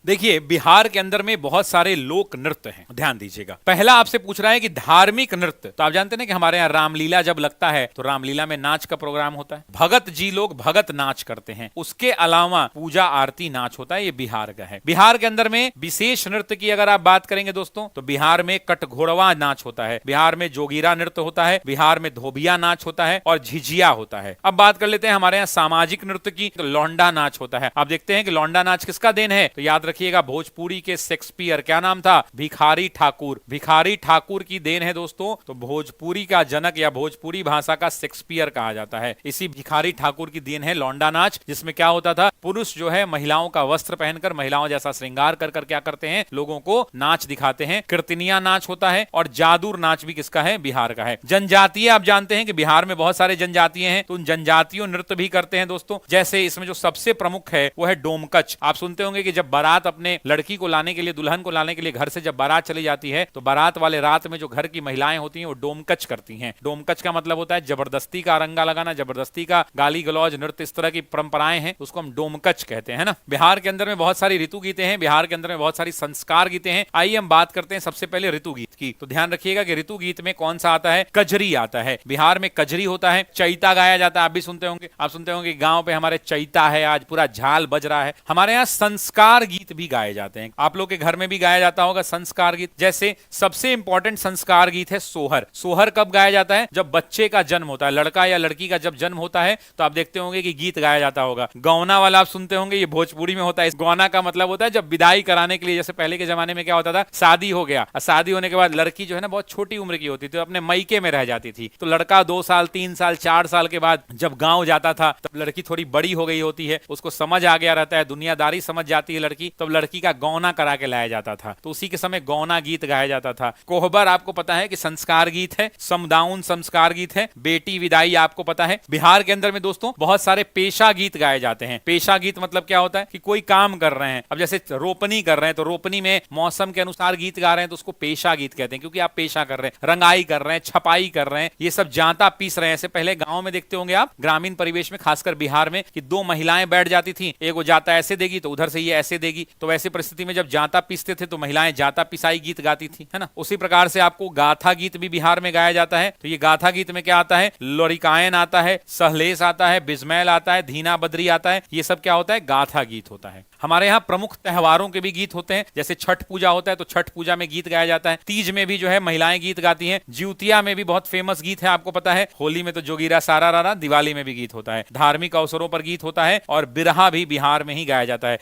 देखिए, बिहार के अंदर में बहुत सारे लोक नृत्य हैं, ध्यान दीजिएगा। पहला आपसे पूछ रहा है कि धार्मिक नृत्य, तो आप जानते हैं ना कि हमारे यहाँ रामलीला जब लगता है तो रामलीला में नाच का प्रोग्राम होता है, भगत जी लोग भगत नाच करते हैं। उसके अलावा पूजा आरती नाच होता है, ये बिहार का है। बिहार के अंदर में विशेष नृत्य की अगर आप बात करेंगे दोस्तों, तो बिहार में कटघोरवा नाच होता है, बिहार में जोगीरा नृत्य होता है, बिहार में धोबिया नाच होता है और झिझिया होता है। अब बात कर लेते हैं हमारे यहाँ सामाजिक नृत्य की, तो लौंडा नाच होता है। आप देखते हैं कि लौंडा नाच किसका देन है, तो याद रखिएगा भोजपुरी के शेक्सपियर, क्या नाम था, भिखारी ठाकुर। भिखारी ठाकुर की देन है दोस्तों। तो भोजपुरी का जनक या भोजपुरी भाषा का शेक्सपियर कहा जाता है, इसी भिखारी ठाकुर की देन है लौंडा नाच, जिसमें क्या होता था, पुरुष जो है महिलाओं का वस्त्र पहनकर महिलाओं जैसा श्रृंगार कर कर क्या करते हैं, लोगों को नाच दिखाते हैं। कीर्तनिया नाच होता है और जादूर नाच भी किसका है, बिहार का है। जनजातीय, आप जानते हैं कि बिहार में बहुत सारे जनजातीय हैं, तो उन जनजातियों नृत्य भी करते हैं दोस्तों। जैसे इसमें जो सबसे प्रमुख है वो है डोमकच। आप सुनते होंगे कि जब बारात अपने लड़की को लाने के लिए, दुल्हन को लाने के लिए घर से जब बारात चली जाती है, तो बारात वाले रात में जो घर की महिलाएं होती हैं वो डोमकच करती हैं। डोमकच का मतलब होता है जबरदस्ती का अरंगा लगाना, जबरदस्ती का गाली गलौज नृत्य, इस तरह की परंपराएं हैं, उसको हम डोमकच कहते हैं ना। बिहार के अंदर में बहुत सारी ऋतु गीतें हैं, बिहार के अंदर में बहुत सारी संस्कार गीतें हैं। आइए हम बात करते हैं सबसे पहले ऋतु गीत की। तो ध्यान रखिएगा कि ऋतु गीत में कौन सा आता है, कजरी आता है। बिहार में कजरी होता है, चैता गाया जाता है, आप भी सुनते होंगे। आप सुनते होंगे गांव पे हमारे चैता है, आज पूरा झाल बज रहा है। हमारे यहाँ संस्कार गीत भी गाए जाते हैं, आप लोग के घर में भी गाया जाता होगा संस्कार गीत। जैसे सबसे इंपॉर्टेंट संस्कार गीत है सोहर। सोहर कब गाया जाता है, जब बच्चे का जन्म होता है, लड़का या लड़की का जब जन्म होता है, तो आप देखते होंगे कि गीत गाया जाता होगा। गौना वाला आप सुनते होंगे, ये भोजपुरी में होता है। इस गौना का मतलब होता है जब विदाई कराने के लिए, जैसे पहले के जमाने में क्या होता था, शादी हो गया, शादी होने के बाद लड़की जो है ना बहुत छोटी उम्र की होती थी, तो अपने मईके में रह जाती थी। तो लड़का 2 साल 3 साल 4 साल के बाद जब गांव जाता था, तब लड़की थोड़ी बड़ी हो गई होती है, उसको समझ आ गया रहता है, दुनियादारी समझ जाती है लड़की, तब लड़की का गौना करा के लाया जाता था। तो उसी के समय गौना गीत गाया जाता था। कोहबर आपको पता है कि संस्कार गीत है, समदाउन संस्कार गीत है, बेटी विदाई आपको पता है। बिहार के अंदर में दोस्तों बहुत सारे पेशा गीत गाए जाते हैं। पेशा गीत मतलब क्या होता है कि कोई काम कर रहे हैं, अब जैसे रोपनी कर रहे हैं, तो रोपनी में मौसम के अनुसार गीत गा रहे हैं, तो उसको पेशा गीत कहते हैं, क्योंकि आप पेशा कर रहे हैं, रंगाई कर रहे हैं, छपाई कर रहे हैं, ये सब जांता पीस रहे हैं। ऐसे पहले गांव में देखते होंगे आप, ग्रामीण परिवेश में खासकर बिहार में, कि 2 महिलाएं बैठ जाती थी, एक वो जाता ऐसे देगी तो उधर से ये ऐसे देगी। तो वैसी परिस्थिति में जब जांता पीसते थे तो महिलाएं जाता पिसाई गीत गाती थी, है ना। उसी प्रकार से आपको गाथा गीत भी बिहार में गाया जाता है। तो ये गाथा गीत में क्या आता है, लोरिकायन आता है, सहलेस आता है, बिजमैल आता है, धीना बद्री आता है, ये सब क्या होता है, गाथा गीत होता है। हमारे यहाँ प्रमुख त्योहारों के भी गीत होते हैं, जैसे छठ पूजा होता है तो छठ पूजा में गीत गाया जाता है। तीज में भी जो है महिलाएं गीत गाती हैं। जिउतिया में भी बहुत फेमस गीत है, आपको पता है। होली में तो जोगीरा सारा रारा, दिवाली में भी गीत होता है। धार्मिक अवसरों पर गीत होता है और बिरहा भी बिहार में ही गाया जाता है।